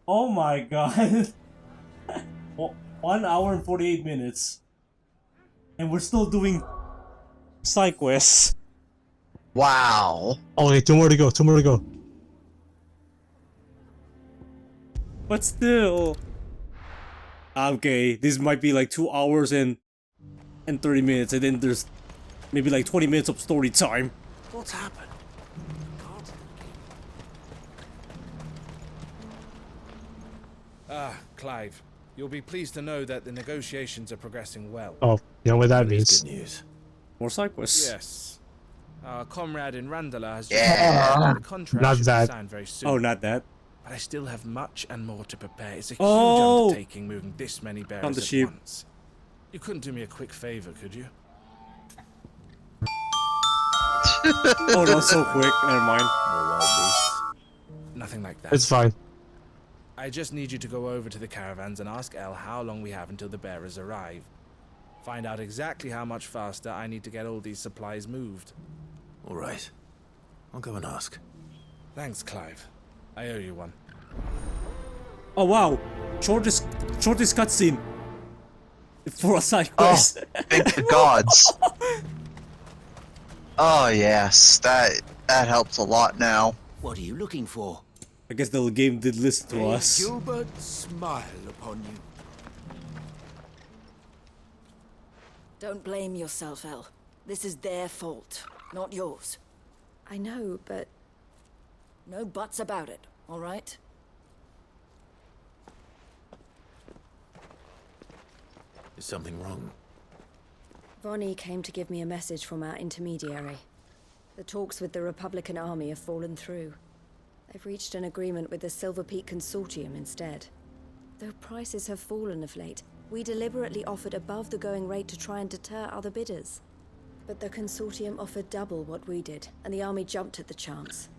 Oh my god. 1 hour and 48 minutes. And we're still doing side quests. Wow. Oh, wait, 2 more to go. 2 more to go. But still. Okay, this might be like 2 hours and 30 minutes, and then there's maybe like 20 minutes of story time. What's happened? God. Ah, Clive. You'll be pleased to know that the negotiations are progressing well. Oh, you know what that means. Good news. More side quests. Yes. Our comrade in Randala has Yeah. the contract Not should that. be signed very soon. Oh, not that. But I still have much and more to prepare. It's a huge Oh! undertaking moving this many On bearers the at ship. once. You couldn't do me a quick favor, could you? Oh, not so quick. Never mind. More wild beasts. Nothing like that. It's fine. I just need you to go over to the caravans and ask Elle how long we have until the bearers arrive. Find out exactly how much faster I need to get all these supplies moved. All right. I'll go and ask. Thanks, Clive. I owe you one. Oh wow. Shortest cutscene. For a side quest. Thank the gods. Oh yes, that helps a lot now. What are you looking for? I guess the game did listen to May us. Gilbert smile upon you. Don't blame yourself, Elle. This is their fault, not yours. I know, but... No buts about it, all right? Is something wrong? Vonnie came to give me a message from our intermediary. The talks with the Republican army have fallen through. They've reached an agreement with the Silver Peak Consortium instead. Though prices have fallen of late, we deliberately offered above the going rate to try and deter other bidders. But the Consortium offered double what we did, and the army jumped at the chance.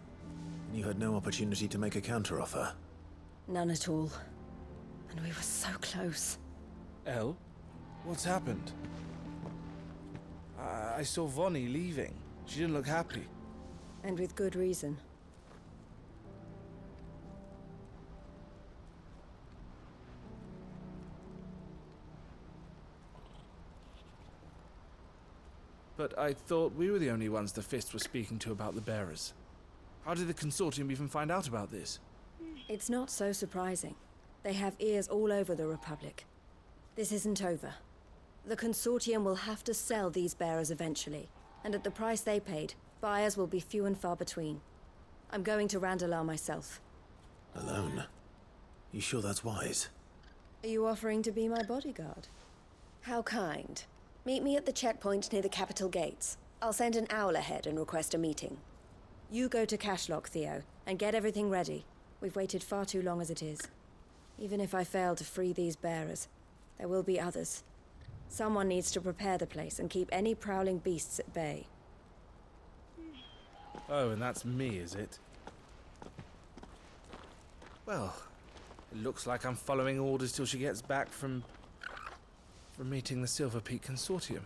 You had no opportunity to make a counteroffer. None at all. And we were so close. Elle? What's happened? I saw Vonnie leaving. She didn't look happy. And with good reason. But I thought we were the only ones the Fist were speaking to about the bearers. How did the Consortium even find out about this? It's not so surprising. They have ears all over the Republic. This isn't over. The Consortium will have to sell these bearers eventually, and at the price they paid, buyers will be few and far between. I'm going to Randalar myself. Alone? You sure that's wise? Are you offering to be my bodyguard? How kind. Meet me at the checkpoint near the capital gates. I'll send an owl ahead and request a meeting. You go to Kasjlok, Theo, and get everything ready. We've waited far too long as it is. Even if I fail to free these bearers, there will be others. Someone needs to prepare the place and keep any prowling beasts at bay. Oh, and that's me, is it? Well, it looks like I'm following orders till she gets back from meeting the Silver Peak Consortium,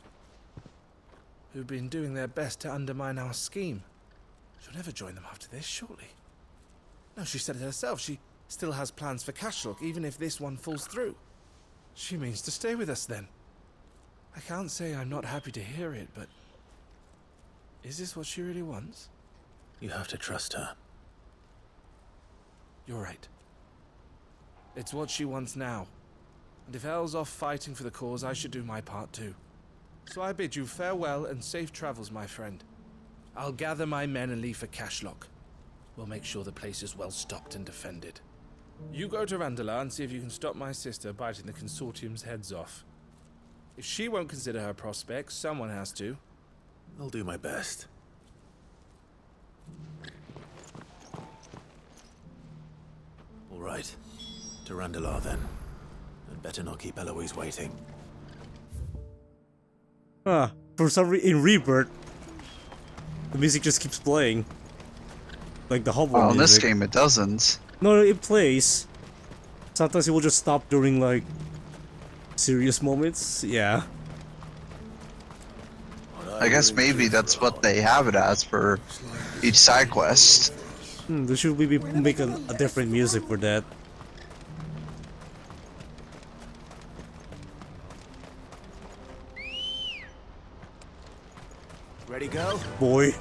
who've been doing their best to undermine our scheme. She'll never join them after this, surely. No, she said it herself. She still has plans for Kasjlok, even if this one falls through. She means to stay with us, then. I can't say I'm not happy to hear it, but... is this what she really wants? You have to trust her. You're right. It's what she wants now. And if Elle's off fighting for the cause, I should do my part too. So I bid you farewell and safe travels, my friend. I'll gather my men and leave for Kasjlok. We'll make sure the place is well stocked and defended. You go to Randalar and see if you can stop my sister biting the Consortium's heads off. If she won't consider her prospects, someone has to. I'll do my best. All right. To Randalar, then. I'd better not keep Eloise waiting. Huh. For some reason, in Rebirth, the music just keeps playing. Like the hover Oh, in this music. game it doesn't. No, it plays. Sometimes it will just stop during, like, serious moments. Yeah. I guess maybe that's what they have it as for each side quest. They should maybe make a different music for that. Ready, go? Boy.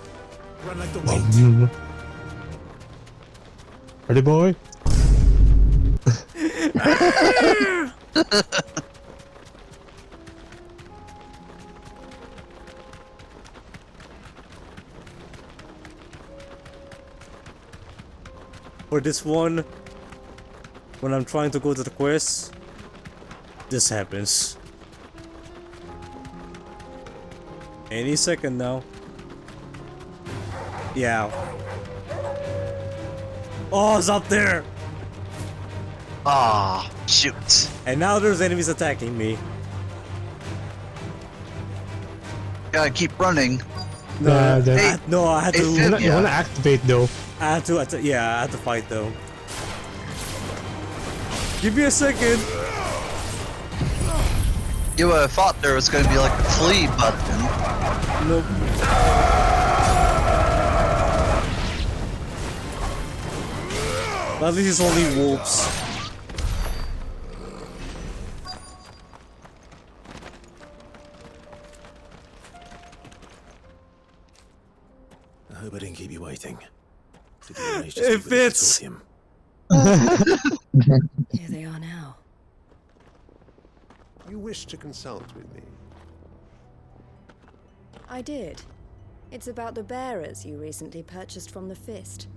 Run like the wind. Ready, boy? For this one, when I'm trying to go to the quest, this happens. Any second now. Yeah. Oh, it's up there! Ah, shoot. And now there's enemies attacking me. Gotta keep running. Nah, then- Hey, No, I had to. Hey, Finn. You wanna activate though. I had to. Yeah, I had to fight though. Give me a second. You thought there was gonna be like a flee button. Nope. But at least it's only wolves. I hope I didn't keep you waiting. Did you manage to It speak with the fits. consortium? Here they are now. You wish to consult with me? I did. It's about the bearers you recently purchased from the Fist.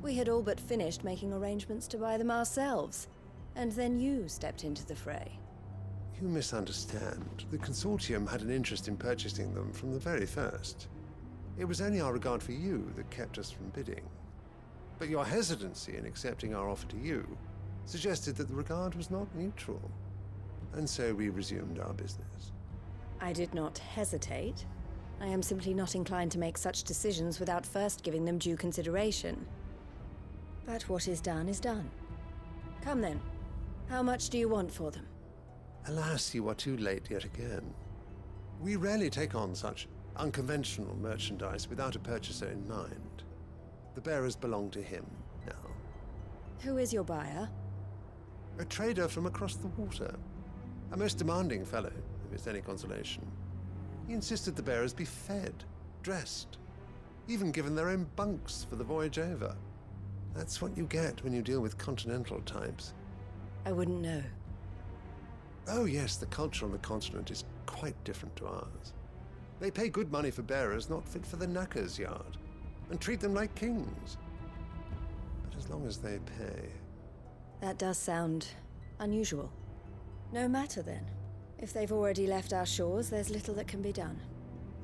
We had all but finished making arrangements to buy them ourselves, and then you stepped into the fray. You misunderstand. The consortium had an interest in purchasing them from the very first. It was only our regard for you that kept us from bidding. But your hesitancy in accepting our offer to you suggested that the regard was not mutual. And so we resumed our business. I did not hesitate. I am simply not inclined to make such decisions without first giving them due consideration. But what is done is done. Come then. How much do you want for them? Alas, you are too late yet again. We rarely take on such unconventional merchandise without a purchaser in mind. The bearers belong to him now. Who is your buyer? A trader from across the water. A most demanding fellow, if it's any consolation. He insisted the bearers be fed, dressed, even given their own bunks for the voyage over. That's what you get when you deal with continental types. I wouldn't know. Oh yes, the culture on the continent is quite different to ours. They pay good money for bearers not fit for the knacker's yard, and treat them like kings. But as long as they pay... That does sound unusual. No matter then. If they've already left our shores, there's little that can be done.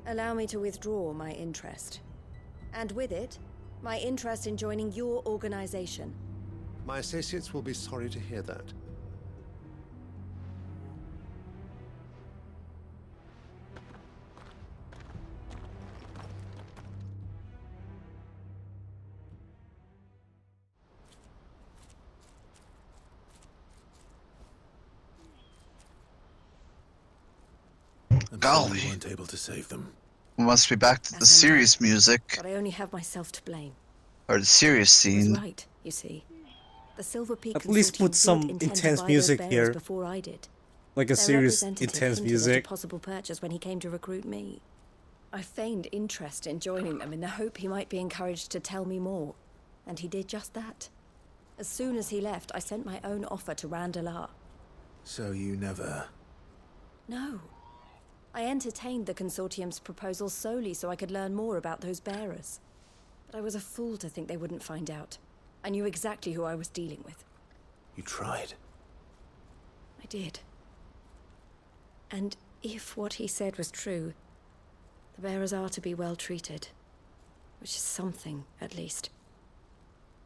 Allow me to withdraw my interest. And with it, my interest in joining your organization. My associates will be sorry to hear that. I'm sorry Golly. we weren't able to save them. We must be back to the That's serious unfair, music, But I only have myself to blame. or the serious I was scene. right, you see. The Silver Peak At least Consortium put some did intend to intense buy music those bearers here. before I did. Like a Their serious, representative intense hinted at a music. possible purchase when he came to recruit me. I feigned interest in joining them in the hope he might be encouraged to tell me more, and he did just that. As soon as he left, I sent my own offer to Randalar. So you never... No. I entertained the consortium's proposal solely so I could learn more about those bearers. But I was a fool to think they wouldn't find out. I knew exactly who I was dealing with. You tried. I did. And if what he said was true, the bearers are to be well treated. Which is something, at least.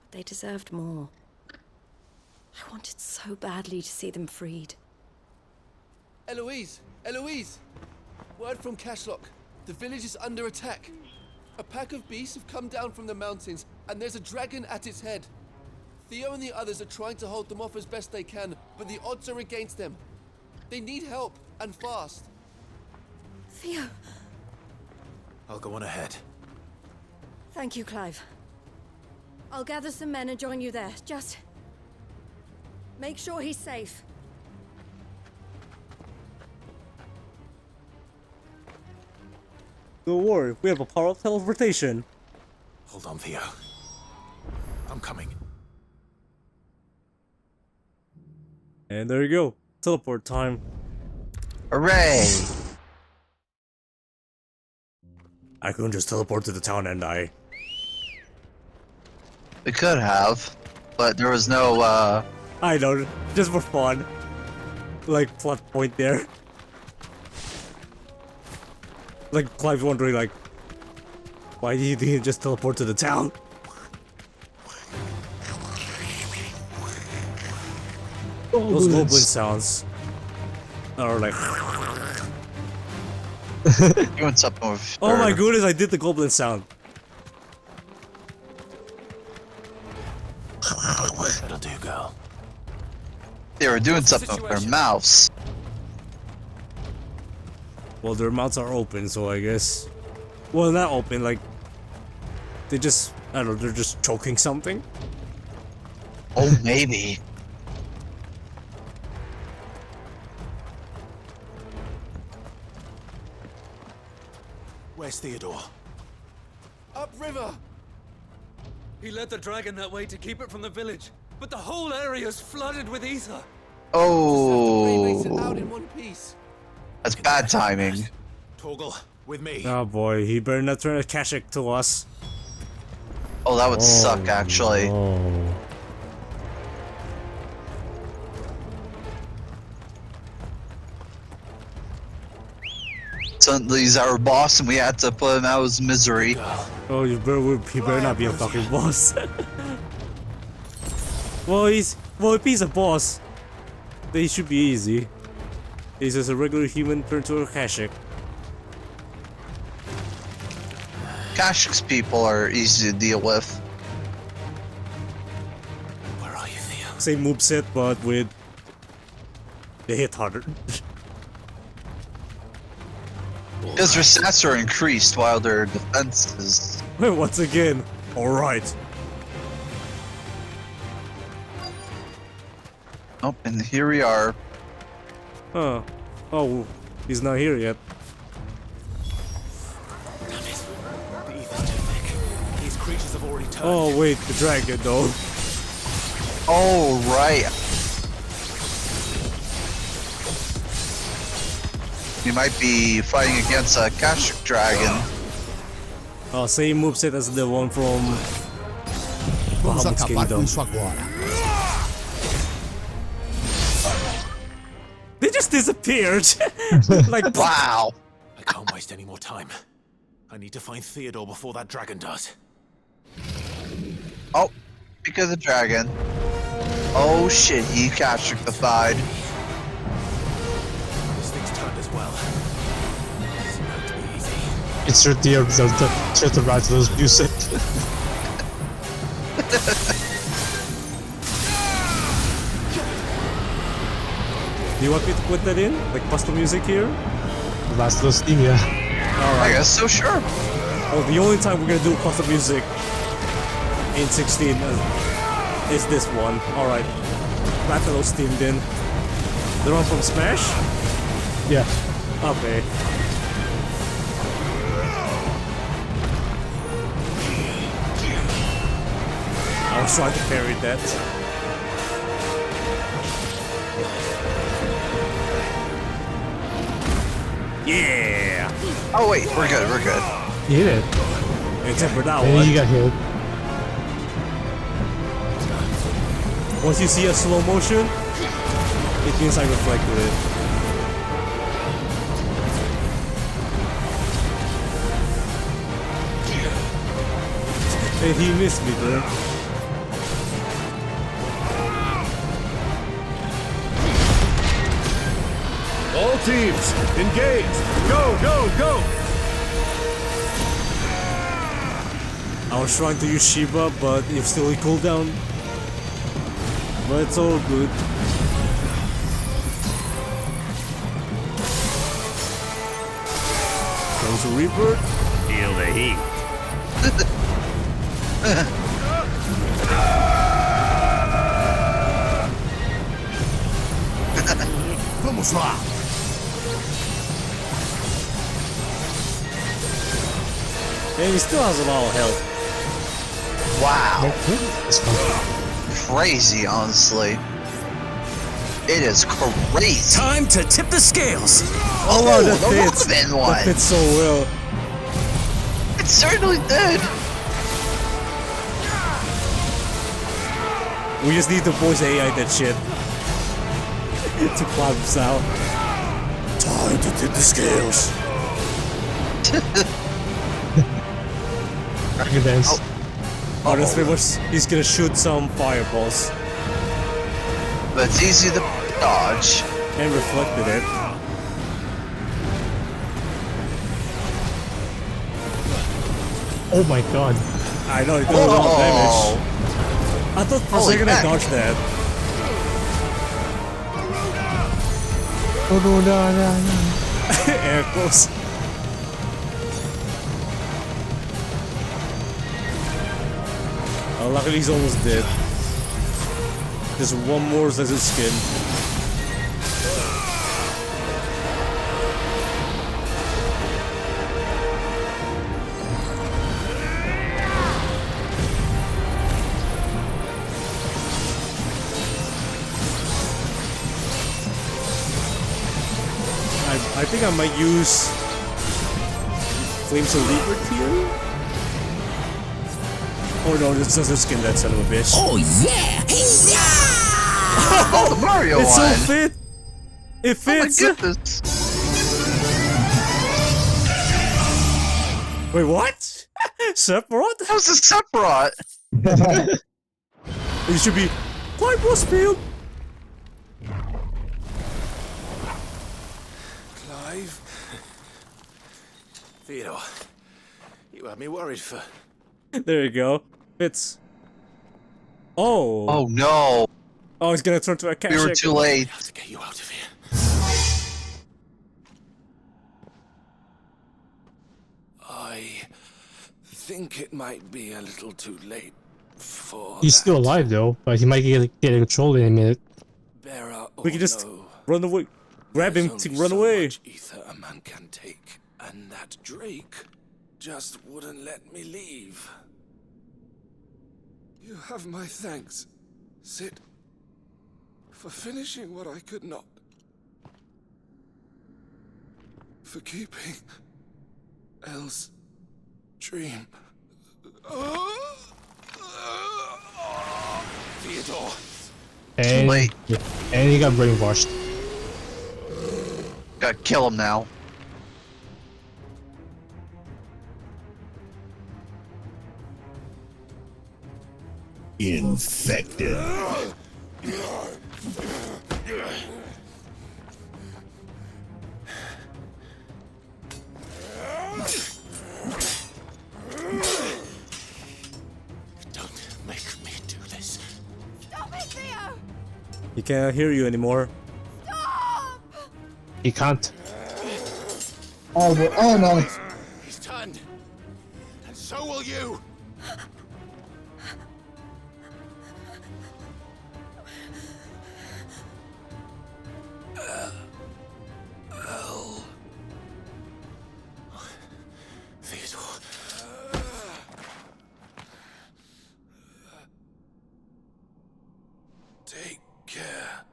But they deserved more. I wanted so badly to see them freed. Eloise! Eloise! Word from Kasjlok. The village is under attack. A pack of beasts have come down from the mountains, and there's a dragon at its head. Theo and the others are trying to hold them off as best they can, but the odds are against them. They need help, and fast. Theo! I'll go on ahead. Thank you, Clive. I'll gather some men and join you there. Just... make sure he's safe. Don't worry, we have a power of teleportation. Hold on, Theo. I'm coming. And there you go. Teleport time. Hooray! I couldn't just teleport to the town and die. We could have, but there was no, I know, just for fun. Like, plot point there. Like, Clive's wondering, like, why didn't you just teleport to the town? Those goblin sounds are like... doing something with. Oh my goodness, I did the goblin sound. That'll do, girl. They were doing something with their mouths. Well, their mouths are open, so I guess... Well, not open, like... They just... I don't know, they're just choking something? Oh, maybe. Where's Theodore? Upriver! He led the dragon that way to keep it from the village, but the whole area's flooded with ether. Remix it out Oh, in one piece. that's bad timing. Torgal, with me. Oh boy, he better not turn a Kasjlok to us. Oh, that would suck, actually. Oh. Suddenly he's our boss, and we had to put him out of his misery. Oh, he better not be a fucking boss. Well, if he's a boss, then he should be easy. He's just a regular human turned to a Kasjlok. Kasjlok's people are easy to deal with. Where are you, Theo? Same moveset, but with... They hit harder. Because their stats are increased while their defenses. Once again, alright. Oh, and here we are. Huh. Oh, he's not here yet. Damn it. The ether's too thick. These creatures have already turned. Oh wait, the dragon though. Oh, right. You might be fighting against a Kasjlok dragon. Same moveset as the one from Bahamut's Kingdom. They just disappeared! Like, Wow. I can't waste any more time. I need to find Theodore before that dragon does. Oh, speak of the dragon. Oh shit, he Kasjlokified. This thing's turned as well. This isn't going to be easy. It's your dear to the right those music. do you want me to put that in? Like custom music here? Last of those theme, yeah. I guess so, sure. Oh, the only time we're gonna do custom music in 16 is this one. Alright. Rathalos team then. The one from Smash? Yeah. Okay. I was trying to parry that. Yeah! Oh wait, we're good, we're good. You did. Except for that And one. you got hit. Once you see a slow motion, it means I reflected it. And he missed me there. All teams, engage! Go, go, go! I was trying to use Shiba, but it's still a cooldown. But it's all good. Goes to Rebirth. Feel the heat. Vamos lá! And he still has a lot of health. Wow. It's fine. Crazy, honestly. It is crazy. Time to tip the scales. Oh wow, that the fits. Robin That one. fits so well. It certainly did. We just need to voice AI that shit. To Clive us out. Time to tip the scales. Dragon dance. Oh, that's famous. He's gonna shoot some fireballs. But it's easy to dodge. And reflected it. Oh my god. I know, it does a lot of damage. I thought for a Holy second I heck. dodged that. Oh no, no. Air quotes. Oh, luckily he's almost dead. Just one more as his skin. I think I might use Flames of Liberty here. Oh no, this doesn't skin that son of a bitch. Oh yeah! Oh, the Mario It's one. so fit! It Oh my fits! goodness. Wait, what? Sephiroth? That was a Sephiroth. It should be Clive Westfield! Clive? Theodore, you had me worried for... There you go. Fits. Oh. Oh no. Oh, he's gonna turn to a cat. We were too late. I have to get you out of here. I think it might be a little too late for He's still that. alive though, but he might get controlled in a minute. Bearer We or can just no, run away. Grab there's him only to run so away. much ether a man can take, and that Drake just wouldn't let me leave. You have my thanks, Sid, for finishing what I could not. For keeping Elle's dream. Theodore. And, late. and he got brainwashed. Gotta kill him now. Infected. Don't make me do this. Stop it, Theo! He can't hear you anymore. Stop! He can't. Oh no. He's turned. And so will you. Theodore. Take care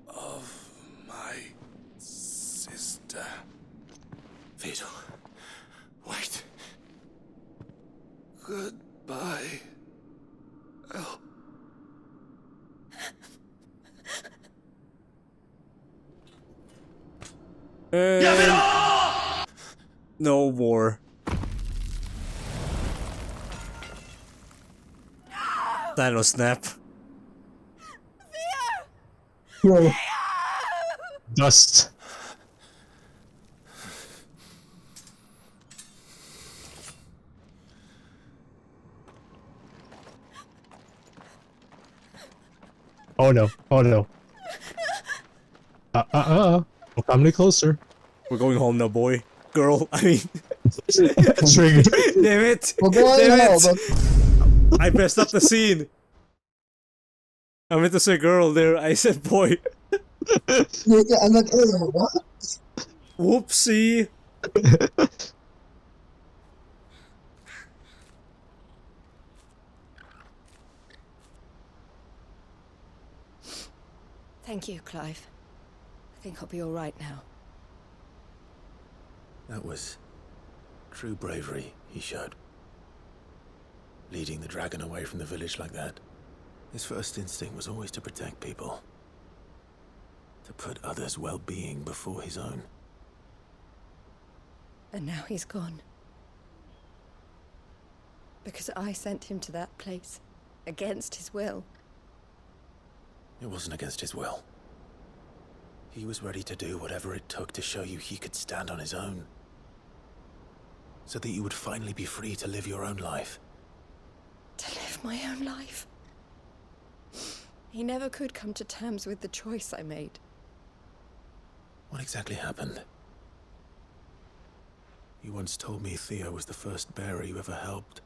of my sister. Theodore, wait. Goodbye. Elle. And no more. Thanos snap. Whoa. Dust. Oh no. Oh no. Don't come any closer. We're going home now, boy. Girl, I mean. Trigger. Damn it! We're going Damn home, it! I messed up the scene. I meant to say girl there. I said boy. Yeah, I'm like, what? Whoopsie. Thank you, Clive. I think I'll be all right now. That was true bravery he showed. Leading the dragon away from the village like that. His first instinct was always to protect people. To put others' well-being before his own. And now he's gone. Because I sent him to that place. Against his will. It wasn't against his will. He was ready to do whatever it took to show you he could stand on his own. So that you would finally be free to live your own life. To live my own life. He never could come to terms with the choice I made. What exactly happened? You once told me Theo was the first bearer you ever helped.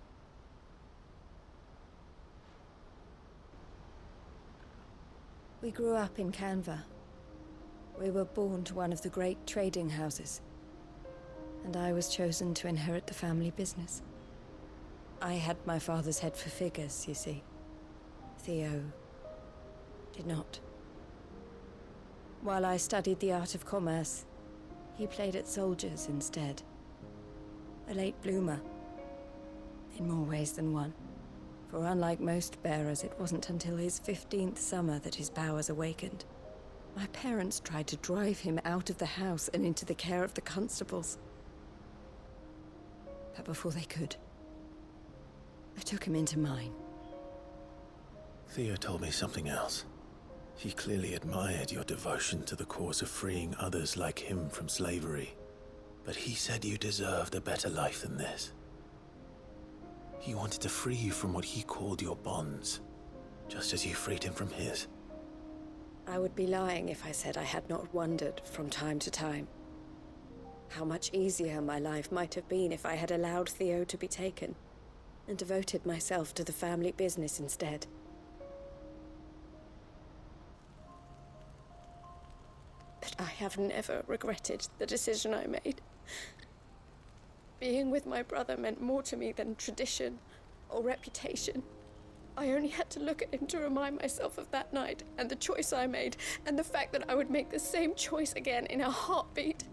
We grew up in Canva. We were born to one of the great trading houses. And I was chosen to inherit the family business. I had my father's head for figures, you see. Theo did not. While I studied the art of commerce, he played at soldiers instead. A late bloomer. In more ways than one. For unlike most bearers, it wasn't until his 15th summer that his powers awakened. My parents tried to drive him out of the house and into the care of the constables. But before they could, I took him into mine. Theo told me something else. He clearly admired your devotion to the cause of freeing others like him from slavery. But he said you deserved a better life than this. He wanted to free you from what he called your bonds, just as you freed him from his. I would be lying if I said I had not wondered from time to time how much easier my life might have been if I had allowed Theo to be taken and devoted myself to the family business instead. But I have never regretted the decision I made. Being with my brother meant more to me than tradition or reputation. I only had to look at him to remind myself of that night and the choice I made and the fact that I would make the same choice again in a heartbeat.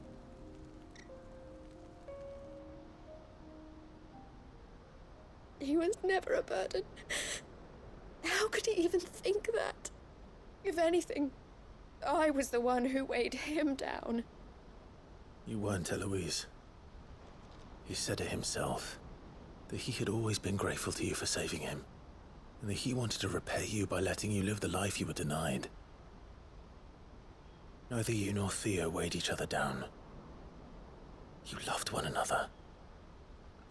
He was never a burden. How could he even think that? If anything, I was the one who weighed him down. You weren't, Eloise. He said it himself, that he had always been grateful to you for saving him, and that he wanted to repay you by letting you live the life you were denied. Neither you nor Theo weighed each other down. You loved one another.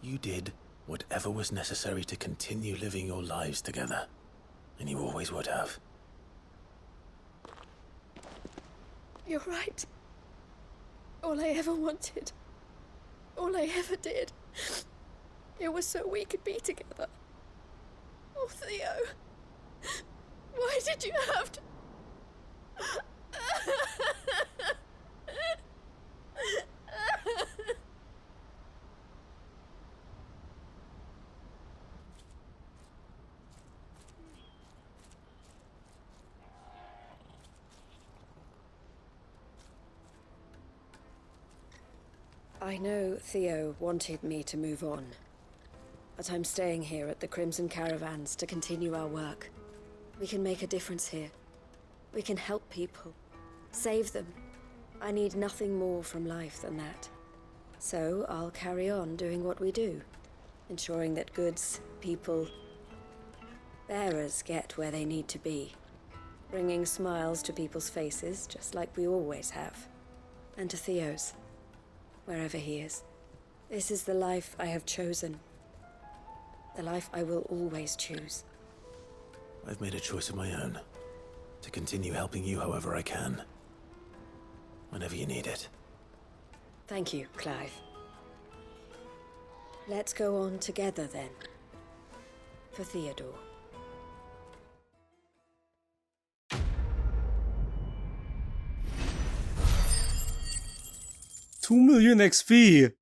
You did whatever was necessary to continue living your lives together, and you always would have. You're right. All I ever wanted, all I ever did, it was so we could be together. Oh, Theo, why did you have to... I know Theo wanted me to move on, but I'm staying here at the Crimson Caravans to continue our work. We can make a difference here. We can help people, save them. I need nothing more from life than that. So I'll carry on doing what we do, ensuring that goods, people, bearers get where they need to be, bringing smiles to people's faces just like we always have, and to Theo's. Wherever he is. This is the life I have chosen. The life I will always choose. I've made a choice of my own. To continue helping you however I can. Whenever you need it. Thank you, Clive. Let's go on together then. For Theodore. 2 million XP.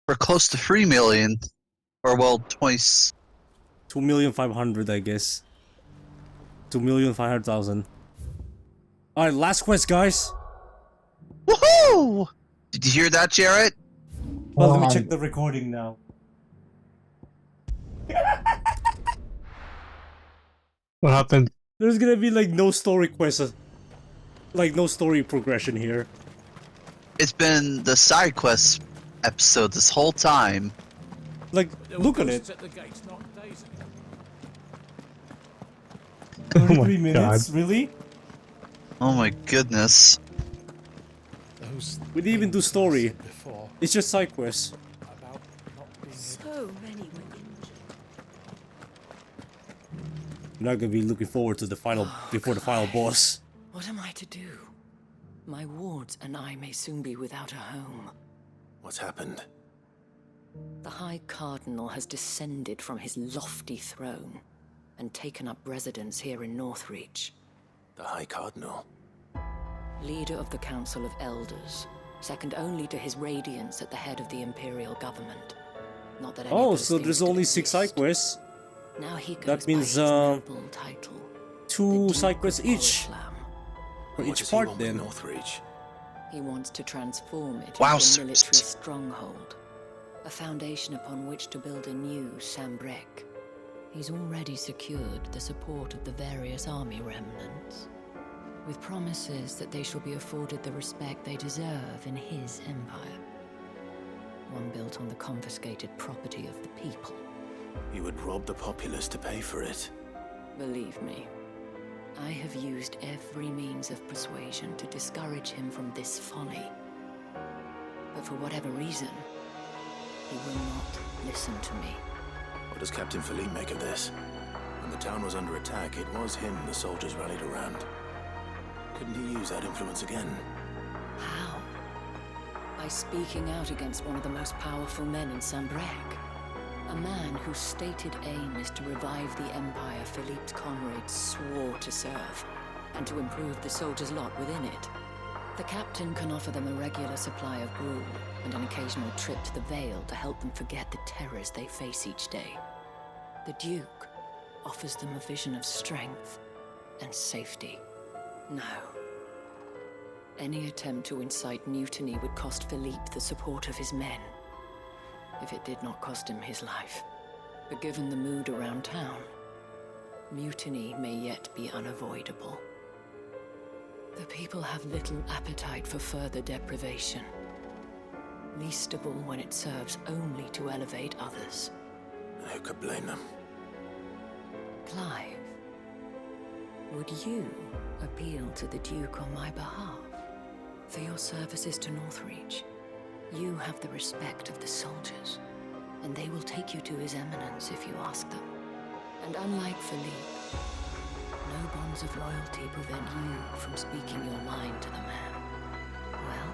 We're close to 3 million. Or, well, 20. 2,500,000, I guess. 2,500,000. Alright, last quest, guys. Woohoo! Did you hear that, Jarrett? Well, let me Oh, check the recording now. What happened? There's gonna be like no story quests. Like no story progression here. It's been the side quest episode this whole time. Like, look at it. At the gates, not days ago. 33 minutes? Really? Oh my goodness. We didn't even do story. It's just side quests. So many were injured. I'm not gonna be looking forward to the final before the final boss. What am I to do? My wards and I may soon be without a home. What's happened? The High Cardinal has descended from his lofty throne and taken up residence here in Northreach. The High Cardinal? Leader of the Council of Elders, second only to his Radiance at the head of the Imperial government. Not that any of Oh, those so things there's still only 6 exist. side quests. Now he goes That means by his noble title, 2 the side Duke quests of each. Oriflamme. For What each does he part want with then. Northreach? He wants to transform it Wow, into a sir. military stronghold, a foundation upon which to build a new Sambrek. He's already secured the support of the various army remnants, with promises that they shall be afforded the respect they deserve in his empire. One built on the confiscated property of the people. He would rob the populace to pay for it. Believe me, I have used every means of persuasion to discourage him from this folly. But for whatever reason, he will not listen to me. What does Captain Philippe make of this? When the town was under attack, it was him the soldiers rallied around. Couldn't he use that influence again? How? By speaking out against one of the most powerful men in Sambrek. A man whose stated aim is to revive the empire Philippe's comrades swore to serve, and to improve the soldiers' lot within it. The captain can offer them a regular supply of gruel, and an occasional trip to the Vale to help them forget the terrors they face each day. The Duke offers them a vision of strength and safety. No. Any attempt to incite mutiny would cost Philippe the support of his men, if it did not cost him his life. But given the mood around town, mutiny may yet be unavoidable. The people have little appetite for further deprivation, least of all when it serves only to elevate others. Who could blame them? Clive, would you appeal to the Duke on my behalf? For your services to Northreach, you have the respect of the soldiers, and they will take you to His Eminence if you ask them. And unlike Philippe, no bonds of loyalty prevent you from speaking your mind to the man. Well,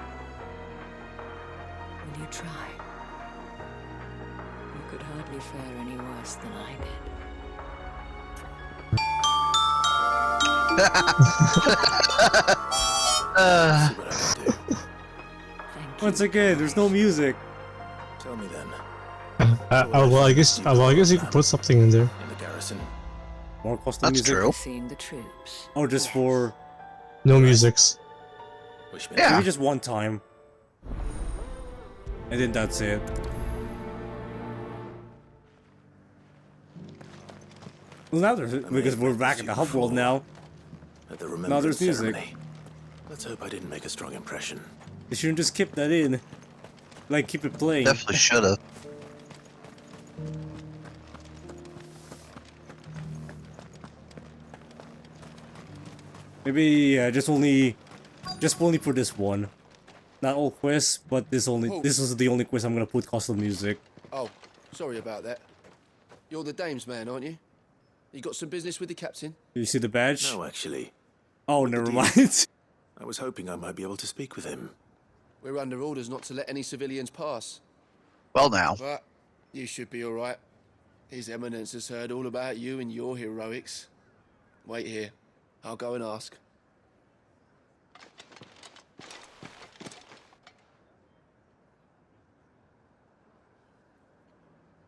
will you try? You could hardly fare any worse than I did. See what I can do. Once again, there's no music. Tell me then. Well, I guess you could put something in there. In the garrison. More custom That's music. true. Seeing the troops. Or just for No musics. Wish me Yeah. maybe just one time. And then that's it. Well, now there's because we're back in the hub world now. at the Now remembrance there's music. ceremony. Let's hope I didn't make a strong impression. They shouldn't just keep that in. Like keep it playing. Definitely should have. Maybe just only for this one. Not all quests, but this was the only quest I'm gonna put custom music. Oh, sorry about that. You're the dame's man, aren't you? You got some business with the captain? You see the badge? No, actually. Oh, never mind. I was hoping I might be able to speak with him. We're under orders not to let any civilians pass. Well now. But you should be all right. His Eminence has heard all about you and your heroics. Wait here. I'll go and ask.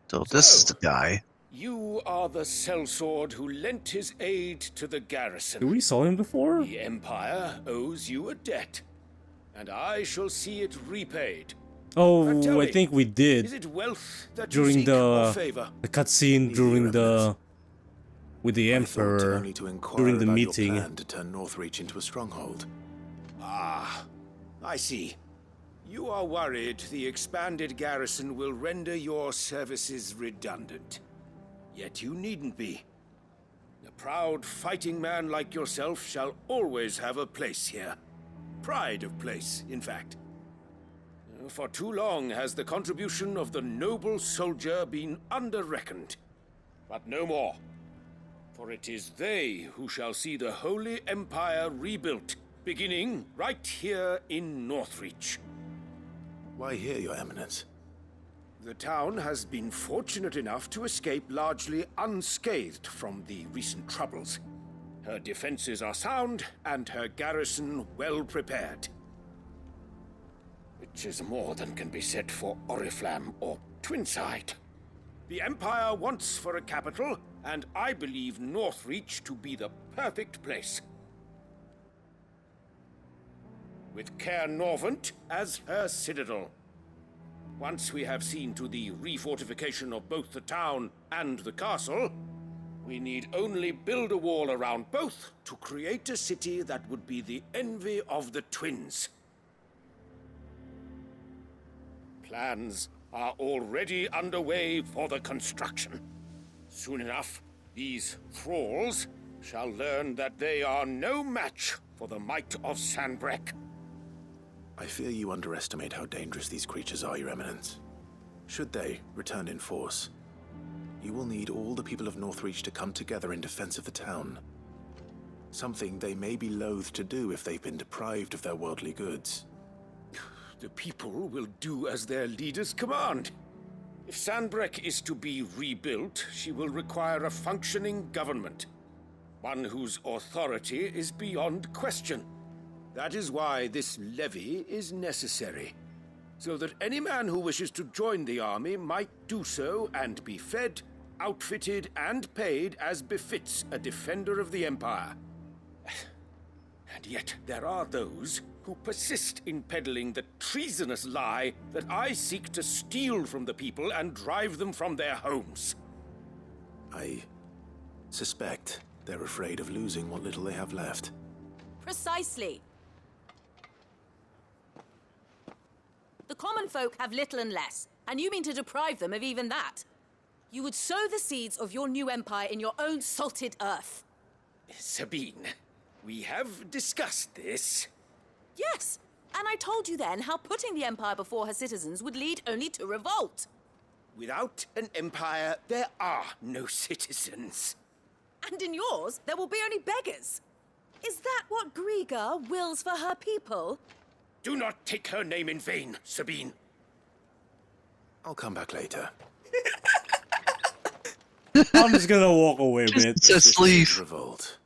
So this is the guy. You are the sellsword who lent his aid to the garrison. We saw him before? The Empire owes you a debt, and I shall see it repaid. Oh, I think we did. Is it wealth that during you seek or favor? the cutscene during the with the Emperor only to inquire during the about meeting. your plan to turn Northreach into a stronghold. Ah, I see. You are worried the expanded garrison will render your services redundant. Yet you needn't be. A proud fighting man like yourself shall always have a place here. Pride of place, in fact. For too long has the contribution of the noble soldier been under-reckoned. But no more. For it is they who shall see the Holy Empire rebuilt, beginning right here in Northreach. Why here, Your Eminence? The town has been fortunate enough to escape largely unscathed from the recent troubles. Her defenses are sound, and her garrison well prepared. Which is more than can be said for Oriflamme or Twinside. The Empire wants for a capital, and I believe Northreach to be the perfect place. With Caer Norvent as her citadel. Once we have seen to the refortification of both the town and the castle, we need only build a wall around both to create a city that would be the envy of the twins. Plans are already underway for the construction. Soon enough, these thralls shall learn that they are no match for the might of Sanbreque. I fear you underestimate how dangerous these creatures are, Your Eminence. Should they return in force, you will need all the people of Northreach to come together in defense of the town. Something they may be loath to do if they've been deprived of their worldly goods. The people will do as their leaders command. If Sanbreque is to be rebuilt, she will require a functioning government. One whose authority is beyond question. That is why this levy is necessary. So that any man who wishes to join the army might do so and be fed, outfitted, and paid as befits a defender of the Empire. And yet there are those who persist in peddling the treasonous lie that I seek to steal from the people and drive them from their homes. I suspect they're afraid of losing what little they have left. Precisely. The common folk have little and less, and you mean to deprive them of even that. You would sow the seeds of your new empire in your own salted earth. Sabine, we have discussed this. Yes, and I told you then how putting the empire before her citizens would lead only to revolt. Without an empire, there are no citizens. And in yours, there will be only beggars. Is that what Griga wills for her people? Do not take her name in vain, Sabine. I'll come back later. I'm just gonna walk away, man. Just leave. Revolt.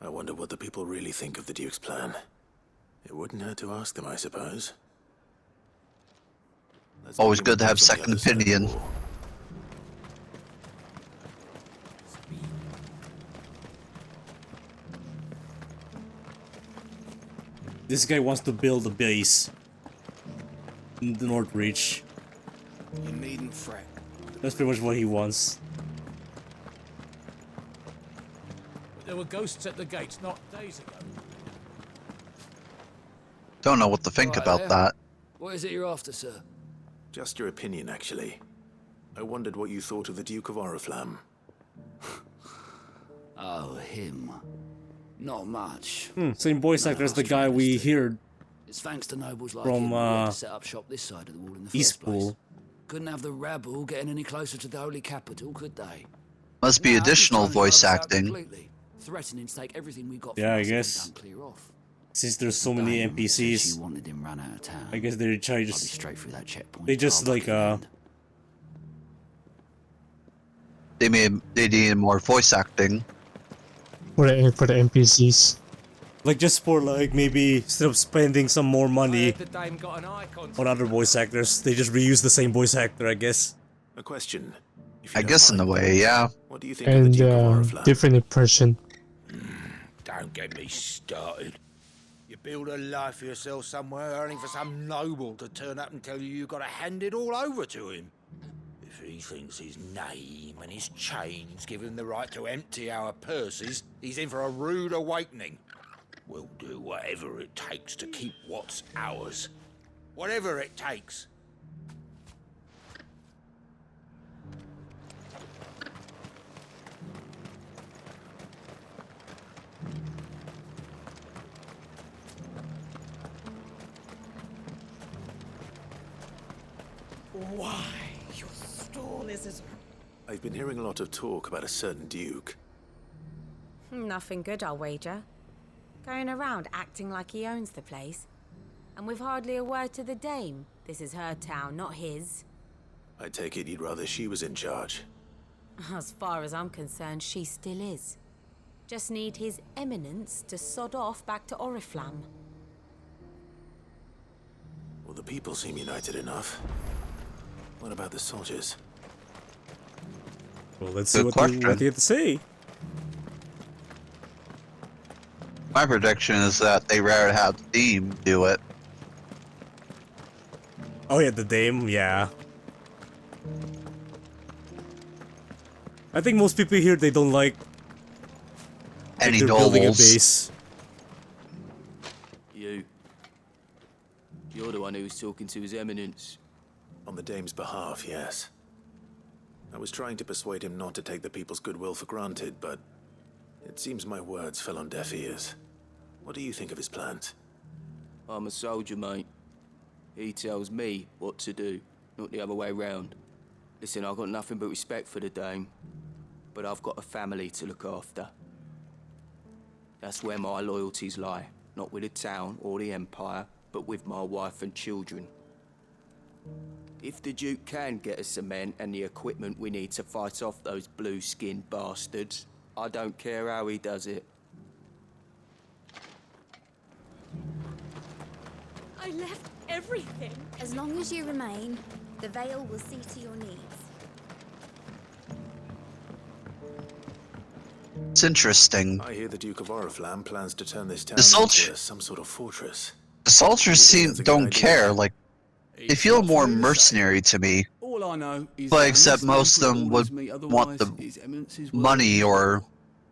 I wonder what the people really think of the Duke's plan. It wouldn't hurt to ask them, I suppose. Always good to have second opinion. This guy wants to build a base in the Northreach. You needn't fret. That's pretty much what he wants. There were ghosts at the gates not days ago. Don't know what to think about that. What is it you're after, sir? Just your opinion, actually. I wondered what you thought of the Duke of Oriflamme. Oh, him. Not much. Same voice actor as the guy we heard It's thanks to nobles like from him we had to set up shop this side of the wall in the first place. Eastpool. Couldn't have the rabble getting any closer to the holy capital, could they? Must be Now, additional he's trying to voice drive us out acting. completely, threatening to take everything we got. Yeah, from I us if we guess. don't clear off. Since there's so many She NPCs, wanted him run out of town. I guess they're trying I'll be just straight through that checkpoint. they just like They needed more voice acting. For the NPCs. like just for like maybe instead of spending some more money The dame got an icon. on other voice actors, they just reuse the same voice actor, I guess. A question. I guess in a way, yeah. What do you think of the And Duke of Oriflamme? different impression. Don't get me started. You build a life for yourself somewhere, only for some noble to turn up and tell you got to hand it all over to him. If he thinks his name and his chains give him the right to empty our purses, he's in for a rude awakening. We'll do whatever it takes to keep what's ours. Whatever it takes. Why, your stall is as... I've been hearing a lot of talk about a certain Duke. Nothing good, I'll wager. Going around acting like he owns the place. And with hardly a word to the dame. This is her town, not his. I take it you'd rather she was in charge. As far as I'm concerned, she still is. Just need his eminence to sod off back to Oriflamme. Well, the people seem united enough. What about the soldiers? Well, let's see what they have to say. My prediction is that they rather have the team do it. Oh yeah, the dame, yeah. I think most people here, they don't like any they're building a nobles. base. You're the one who was talking to His Eminence. On the dame's behalf, yes. I was trying to persuade him not to take the people's goodwill for granted, but it seems my words fell on deaf ears. What do you think of his plans? I'm a soldier, mate. He tells me what to do, not the other way round. Listen, I've got nothing but respect for the dame, but I've got a family to look after. That's where my loyalties lie, not with the town or the Empire, but with my wife and children. If the Duke can get us cement and the equipment we need to fight off those blue-skinned bastards, I don't care how he does it. I left everything. As long as you remain, the Veil will see to your needs. It's interesting. I hear the Duke of Oriflamme plans to turn this town into some sort of fortress. The soldiers don't care. Like, they feel more mercenary to me. All I know is but except most of them would want the money or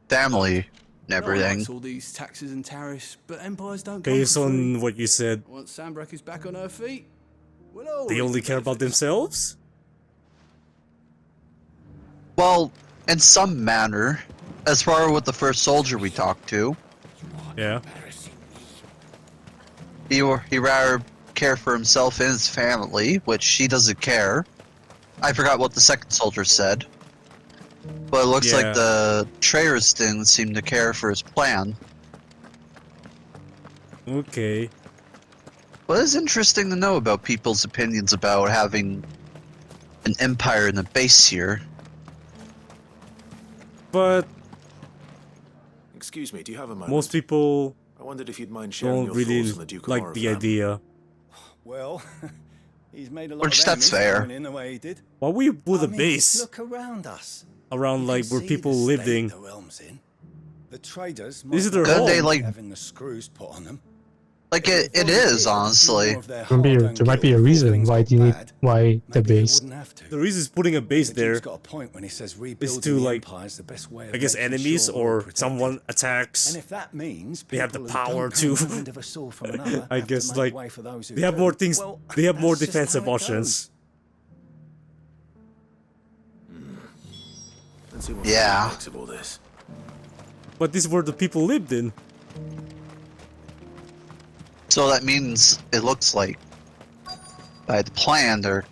family and everything. All these taxes and tariffs, but empires don't. Based on what you said, once Sanbreque is back on her feet, they only care about themselves? Well, in some manner, as far with the first soldier we talked to. Yeah. He rather care for himself and his family, which he doesn't care. I forgot what the second soldier said. But it looks like the traitors didn't seem to care for his plan. Okay. Well, it's interesting to know about people's opinions about having an empire in a base here. But excuse me, do you have a moment? most people I wondered if you'd mind sharing don't your really thoughts on the Duke of like the Oriflamme. idea. Well, he's made a lot Which of that's enemies fair. going in the way he did. Why would you build a base Look around us. around like where See people the lived state in? the realm's in. The traders This is might their not home. They, like- having the screws put on them. Like, it is, honestly. There might be a reason why you need the base. The reason is putting a base there Got a point when he says is rebuilding to the like, empire is the best way of I guess making enemies sure we're or protected. someone attacks. And if that means They have the people who power don't to. know the wind of a sword from another I have to guess make like way for those who they have do, more things. well, They have more that's just how defensive it options. Let's see what Yeah. makes of all this. But this is where the people lived in. So that means it looks like by the plan, they're.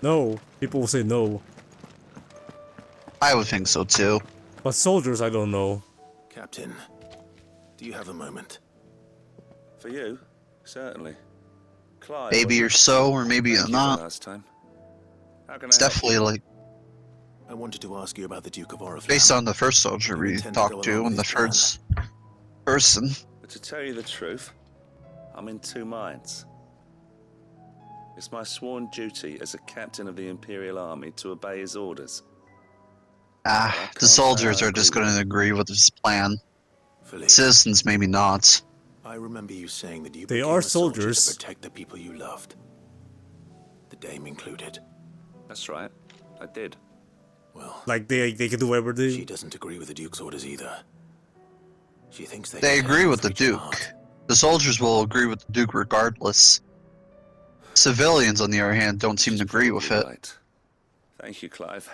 No, people will say no. I would think so too. But soldiers, I don't know. Captain, do you have a moment? For you, certainly. Clive, Maybe you're so, or maybe you're thank you for not. last time. How can It's I help definitely you? like I wanted to ask you about the Duke of Oriflamme. based on the first soldier we intend to talked go to along and with the his plan? first person. But to tell you the truth, I'm in two minds. It's my sworn duty as a captain of the Imperial Army to obey his orders. The soldiers are just going to agree with his plan. Philippe, Citizens, maybe not. I remember you saying that you They became are a soldier soldiers. to protect the people you loved. The Dame included. That's right, I did. Well, Like they can do whatever they. She doesn't agree with the Duke's orders either. She thinks They agree with the Duke. The soldiers will agree with the Duke regardless. Civilians, on the other hand, don't seem to agree with it. Right. Thank you, Clive.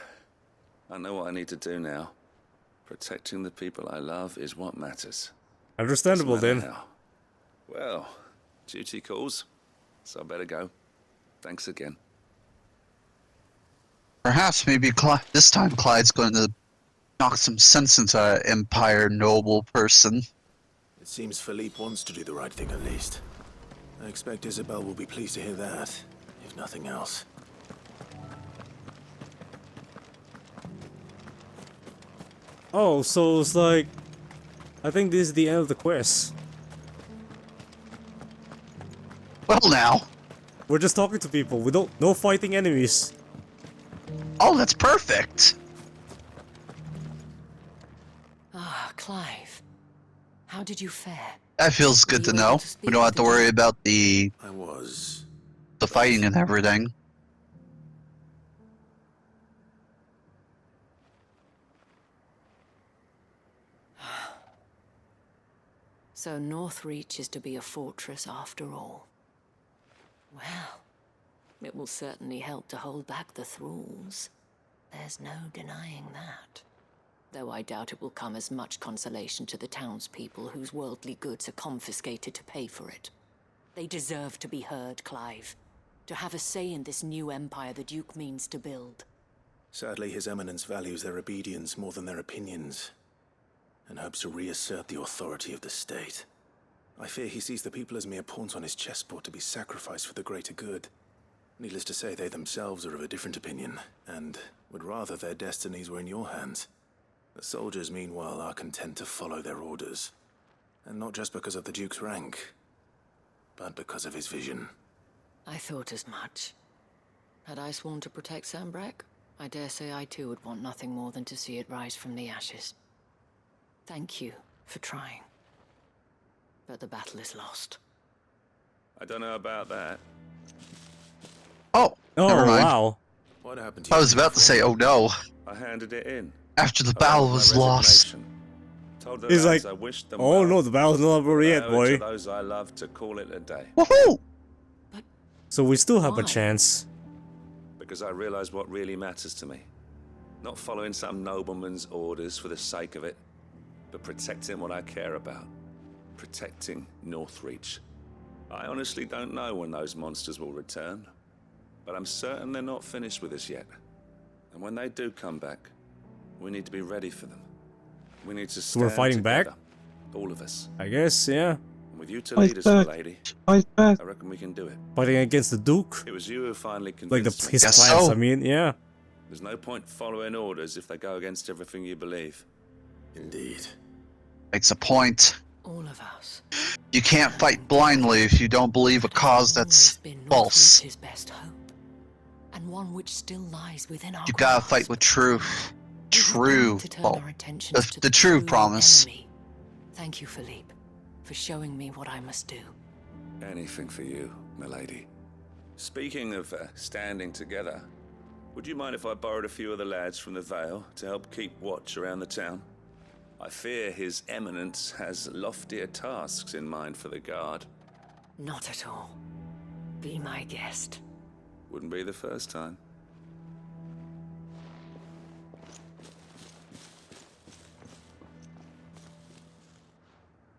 I know what I need to do now. Protecting the people I love is what matters. Understandable Doesn't then. matter how. Well, duty calls, so I better go. Thanks again. Perhaps maybe this time Clyde's going to knock some sense into an Empire noble person. It seems Philippe wants to do the right thing at least. I expect Isabelle will be pleased to hear that, if nothing else. Oh, so it's like, I think this is the end of the quest. Well now. We're just talking to people. We don't, no fighting enemies. Oh, that's perfect. Ah, Clive. How did you fare? That feels good to know. We don't have to worry about the fighting and everything. So Northreach is to be a fortress after all. Well, it will certainly help to hold back the thralls. There's no denying that. Though I doubt it will come as much consolation to the townspeople whose worldly goods are confiscated to pay for it. They deserve to be heard, Clive. To have a say in this new empire the Duke means to build. Sadly, His Eminence values their obedience more than their opinions, and hopes to reassert the authority of the state. I fear he sees the people as mere pawns on his chessboard to be sacrificed for the greater good. Needless to say, they themselves are of a different opinion, and would rather their destinies were in your hands. The soldiers, meanwhile, are content to follow their orders. And not just because of the Duke's rank, but because of his vision. I thought as much. Had I sworn to protect Sanbreque, I dare say I too would want nothing more than to see it rise from the ashes. Thank you for trying. But the battle is lost. I don't know about that. Oh, never mind. Wow. What happened to you? I was about to say, oh no. I handed it in. After the battle was lost. Told the He's lads like, I wished them oh well. no, the battle's not over yet, I owe it boy. to those I love to call it a day. Woohoo! So we still have a chance. Because I realized what really matters to me. Not following some nobleman's orders for the sake of it, but protecting what I care about. Protecting Northreach. I honestly don't know when those monsters will return, but I'm certain they're not finished with us yet. And when they do come back, we need to be ready for them. We need to stand We're fighting together, back? all of us. I guess, yeah. And with you to Fight lead us, back. lady, Fight back. I reckon we can do it. Fighting against the Duke? It was you who finally Like convinced me. his clans, I mean, yeah. There's no point following orders if they go against everything you believe. Indeed. Makes a point. All of us. You can't fight blindly if you don't believe a cause that's false. His best hope. And one which still lies within our You gotta grasp. fight with truth. True. To turn Well, our attentions to the true promise. enemy. Thank you, Philippe, for showing me what I must do. Anything for you, milady. Speaking of standing together, would you mind if I borrowed a few of the lads from the Vale to help keep watch around the town? I fear His Eminence has loftier tasks in mind for the guard. Not at all. Be my guest. Wouldn't be the first time.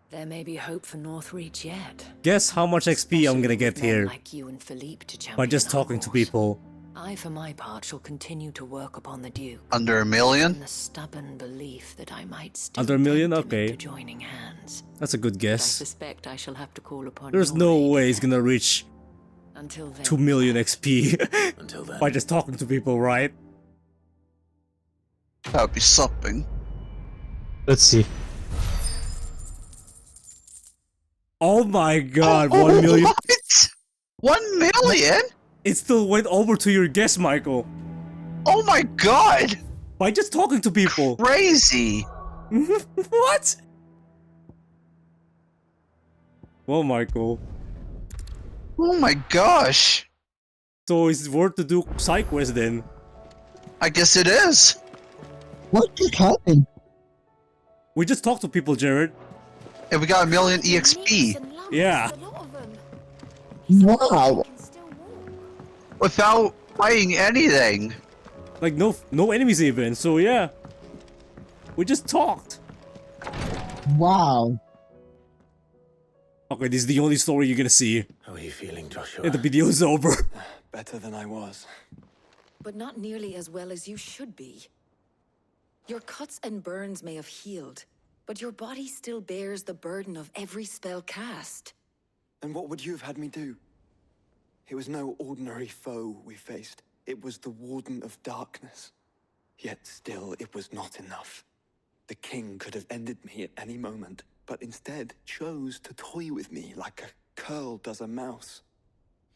There may be hope for Northreach yet. Guess how much XP I'm gonna get Men here like you and Philippe to by champion just our talking to cause. people. I, for my part, shall continue to work upon the Duke. Under 1 million? In the stubborn belief that I might still Under 1 million? tempt him Okay. into joining hands. That's a good But I guess. suspect I shall have to call upon There's your no aid. way he's gonna reach Until then, 2 million XP Until then. by just talking to people, right? That would be something. Let's see. Oh my god, 1 million? What? 1 million? It still went over to your guest, Michael. Oh my god! By just talking to people. Crazy! What? Well, Michael. Oh my gosh! So it's worth to do side quest then. I guess it is. What just happened? We just talked to people, Jared. And we got 1 million EXP. Yeah. Wow. Without fighting anything. Like no enemies even. So yeah. We just talked. Wow. Okay, this is the only story you're gonna see. How are you feeling, Joshua? And the video is over. Better than I was. But not nearly as well as you should be. Your cuts and burns may have healed, but your body still bears the burden of every spell cast. And what would you have had me do? It was no ordinary foe we faced. It was the Warden of Darkness. Yet still, it was not enough. The king could have ended me at any moment, but instead chose to toy with me like a curl does a mouse.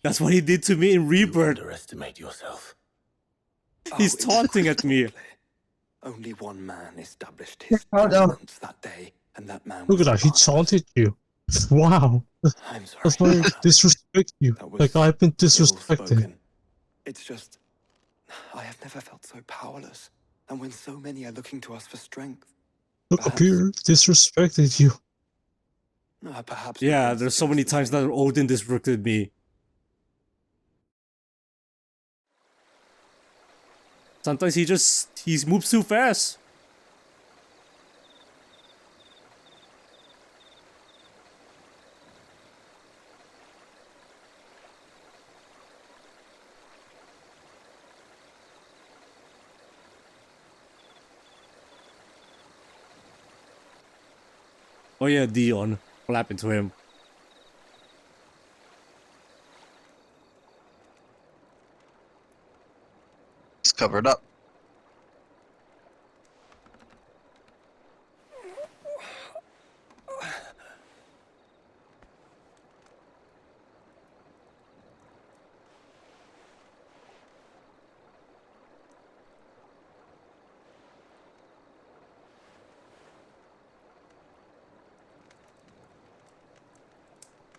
That's what he did to me in Rebirth. You underestimate yourself. He's taunting at me. Only one man established his Hold on. dominance that day, and that man Look was at that, he taunted you. Wow. I'm sorry. That's why I disrespect you. Like I've been disrespected. ill-spoken. It's just, I have never felt so powerless. And when so many are looking to us for strength. Look up here, disrespected you. Perhaps Yeah, there's so many times that Odin disrespected me. Sometimes he moves too fast. Oh yeah, Dion. What happened to him? It's covered up.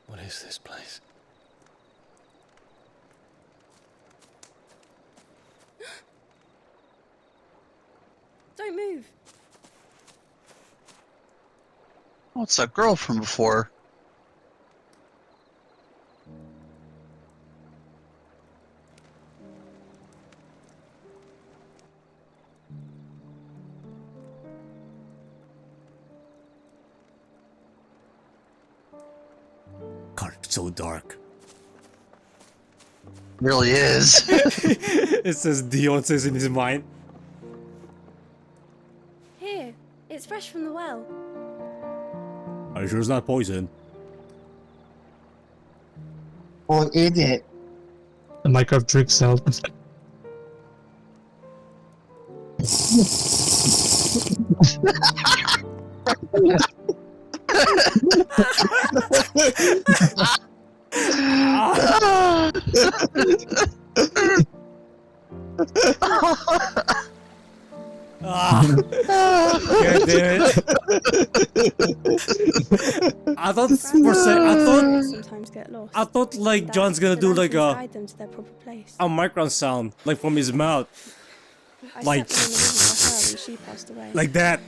What is this place? Don't move. Oh, it's that girl from before. God, it's so dark. Really is. It says Dion says in his mind. Here, it's fresh from the well. Are you sure it's not poison? Or is it? The Minecraft drink sound. God damn it. I thought for a sec, Sometimes get lost. I thought like John's gonna do like guide them to their proper place. a micron sound, like from his mouth. I Like slept in the room with her when she passed away. like that.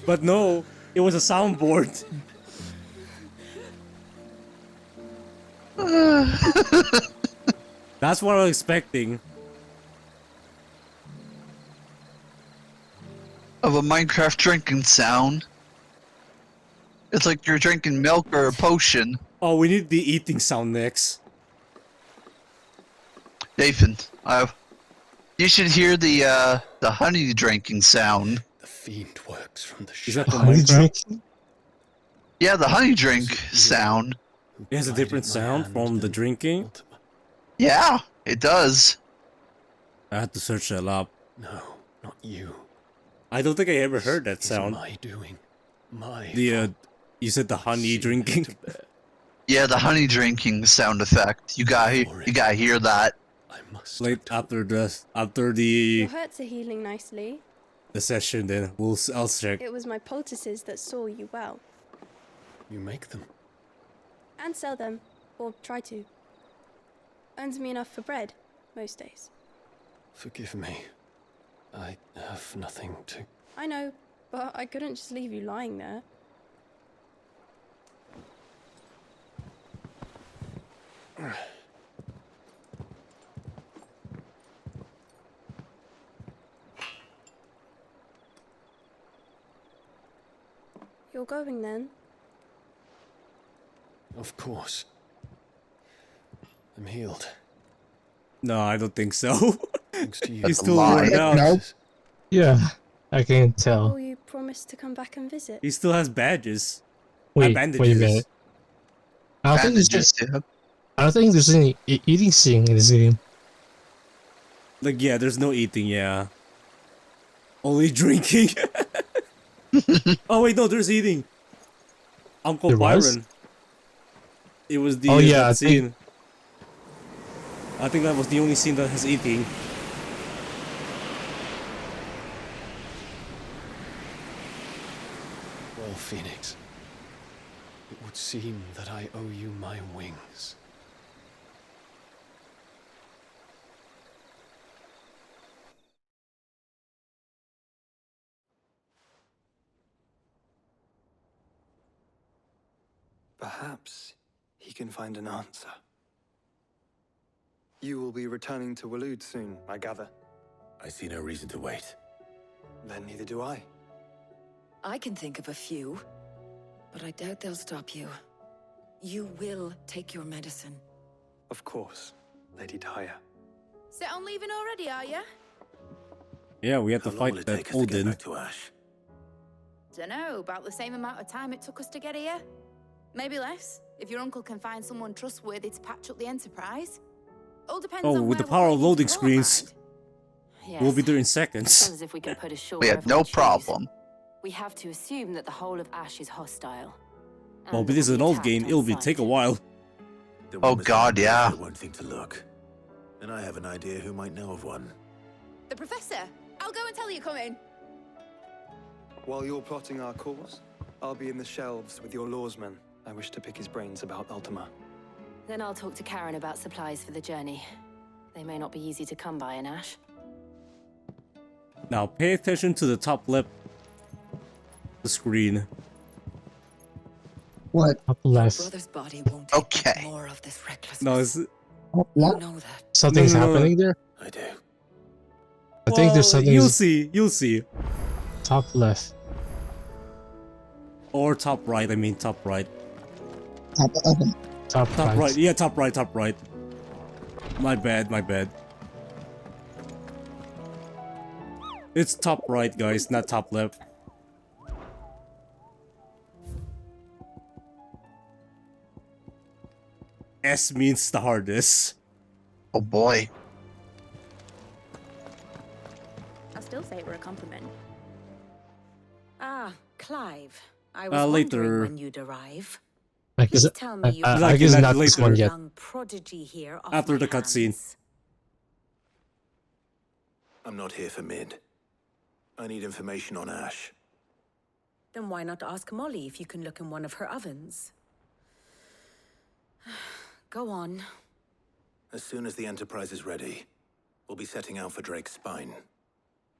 But no, it was a soundboard. That's what I was expecting. Of a Minecraft drinking sound. It's like you're drinking milk or a potion. Oh, we need the eating sound next. Nathan, you should hear the honey drinking sound. The fiend works from the Is that the Honey Minecraft? drink? Yeah, the honey drink sound. It has a different sound from the drinking. Yeah, it does. I had to search that up. No, not you. I don't think I ever heard that It's sound. my doing. My The you said the honey drinking. Yeah, the honey drinking sound effect. You gotta hear that. Like after the Your hurts are healing nicely. the session, then I'll check. It was my poultices that saw you well. You make them? And sell them, or try to. Earns me enough for bread, most days. Forgive me. I have nothing to... I know, but I couldn't just leave you lying there. You're going then? Of course. I'm healed. No, I don't think so. Thanks to you. He's still worn out. Nope. Yeah, I can tell. Oh, you promised to come back and visit. He still has badges. Wait, bandages. wait a minute. I don't think there's any eating scene in this game. Like, yeah, there's no eating, yeah. Only drinking. Oh, wait, no, there's eating. Uncle There was? Byron. It was the Oh, yeah, that I scene. I think that was the only scene that has eating. Well, Phoenix, it would seem that I owe you my wings. Perhaps he can find an answer. You will be returning to Waloed soon, I gather. I see no reason to wait. Then neither do I. I can think of a few, but I doubt they'll stop you. You will take your medicine. Of course, Lady Daya. Set on leaving already, are you? Yeah, we have to fight that Odin. Dunno, about the same amount of time it took us to get here. Maybe less, if your uncle can find someone trustworthy to patch up the Enterprise. All depends Oh, on with the where power we're of waiting loading for, screens, mind. we'll be Yes. there in Sounds seconds. as if we can put a show We have wherever no we choose. problem. We have to assume that the whole of Ash is hostile. Well, and but this is will an be old attacked game, on it'll be sight. take a while. Oh God, yeah. I won't think to look. And I have an idea who might know of one. The Professor! I'll go and tell you come in. While you're plotting our course, I'll be in the shelves with your lawsman. I wish to pick his brains about Ultima. Then I'll talk to Karen about supplies for the journey. They may not be easy to come by in Ash. Now pay attention to the top left of the screen. What? Up left. Brother's body won't take Okay. more of this recklessness. No, it's You What? know that. Something's No. happening there? I do. I think there's something You'll see. You'll see. top left. Or top right. I mean top right. Top Top right. Yeah, top right. Top right. My bad. My bad. It's top right, guys, not top left. S means the hardest. Oh boy. I'll still say it were a compliment. Ah, Clive. I was later. wondering when you'd arrive. I guess, Please tell me you I guess not this one yet. young prodigy here off After my the cutscene. hands. I'm not here for mid. I need information on Ash. Then why not ask Molly if you can look in one of her ovens? Go on. As soon as the Enterprise is ready, we'll be setting out for Drake's Spine.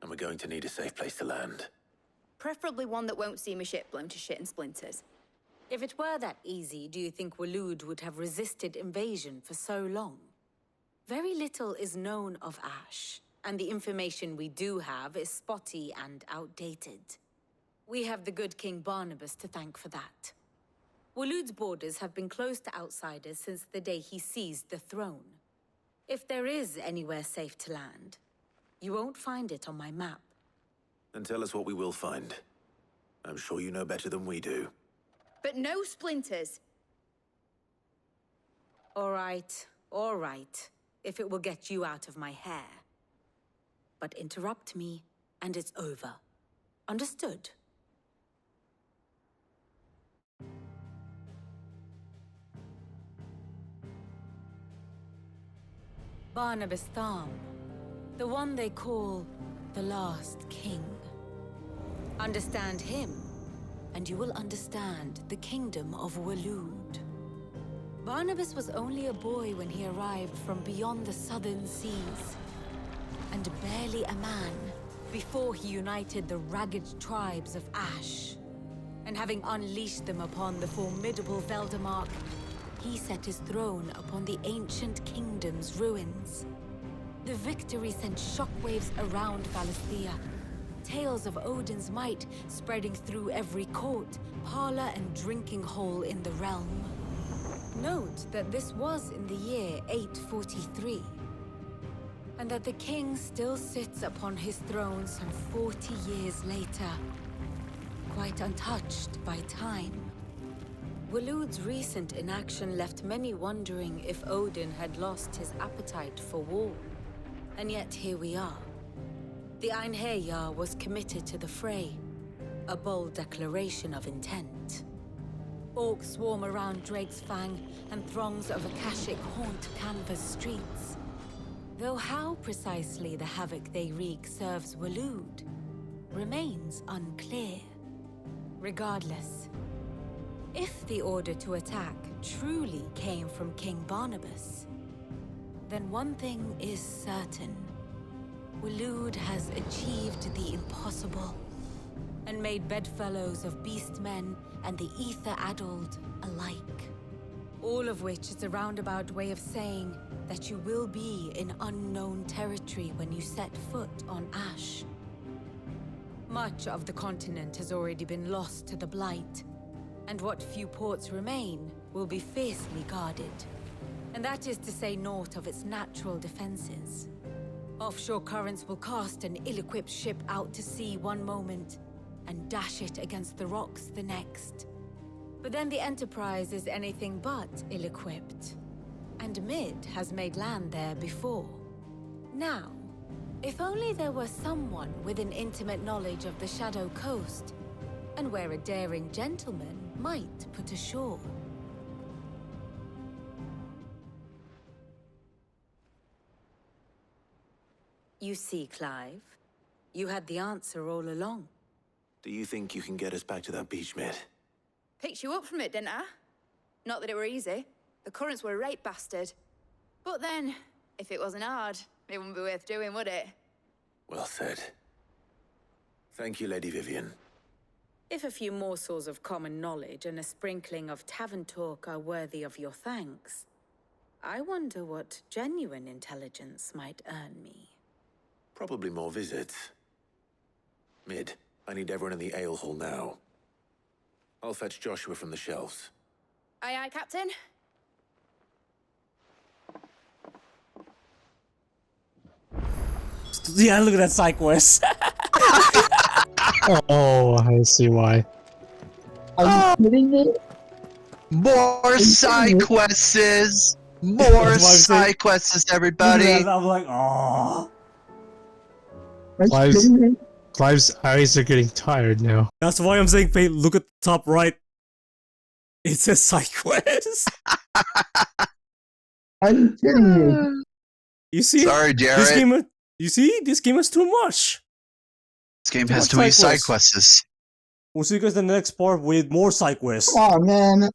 And we're going to need a safe place to land. Preferably one that won't see my ship blown to shit and splinters. If it were that easy, do you think Waloed would have resisted invasion for so long? Very little is known of Ash, and the information we do have is spotty and outdated. We have the good King Barnabas to thank for that. Waloed's borders have been closed to outsiders since the day he seized the throne. If there is anywhere safe to land, you won't find it on my map. Then tell us what we will find. I'm sure you know better than we do. But no splinters. All right, if it will get you out of my hair. But interrupt me, and it's over. Barnabas Tharm, the one they call the Last King. Understand him, and you will understand the kingdom of Waloed. Barnabas was only a boy when he arrived from beyond the southern seas, and barely a man before he united the ragged tribes of Ash. And having unleashed them upon the formidable Veldemark, he set his throne upon the ancient kingdom's ruins. The victory sent shockwaves around Valisthea, tales of Odin's might spreading through every court, parlor, and drinking hole in the realm. Note that this was in the year 843, and that the king still sits upon his throne some 40 years later, quite untouched by time. Waloed's recent inaction left many wondering if Odin had lost his appetite for war. And yet here we are. The Einherjar was committed to the fray, a bold declaration of intent. Orcs swarm around Drake's Fang, and throngs of Akashic haunt Canva's streets. Though how precisely the havoc they wreak serves Waloed remains unclear. Regardless, if the order to attack truly came from King Barnabas, then one thing is certain. Waloed has achieved the impossible, and made bedfellows of beastmen and the ether-addled alike. All of which is a roundabout way of saying that you will be in unknown territory when you set foot on Ash. Much of the continent has already been lost to the Blight, and what few ports remain will be fiercely guarded. And that is to say naught of its natural defenses. Offshore currents will cast an ill-equipped ship out to sea one moment, and dash it against the rocks the next. But then the Enterprise is anything but ill-equipped, and Mid has made land there before. Now, if only there were someone with an intimate knowledge of the Shadow Coast, and where a daring gentleman might put ashore. You see, Clive, you had the answer all along. Do you think you can get us back to that beach, Mid? Picked you up from it, didn't I? Not that it were easy. The currents were a right bastard. But then, if it wasn't hard, it wouldn't be worth doing, would it? Well said. Thank you, Lady Vivian. If a few morsels of common knowledge and a sprinkling of tavern talk are worthy of your thanks, I wonder what genuine intelligence might earn me. Probably more visits. Mid, I need everyone in the ale hall now. I'll fetch Joshua from the shelves. Aye, aye, Captain. Yeah, look at that side quest. Oh, I see why. Are you kidding me? More side quests! More side quests, everybody! Yeah, I'm like, oh. Clive's eyes are getting tired now. That's why I'm saying, Pate, look at the top right. It says side quest. Are you kidding me? You see? Sorry, Jared. This game is too much. This game has too many side quests. We'll see you guys in the next part with more side quests. Oh man.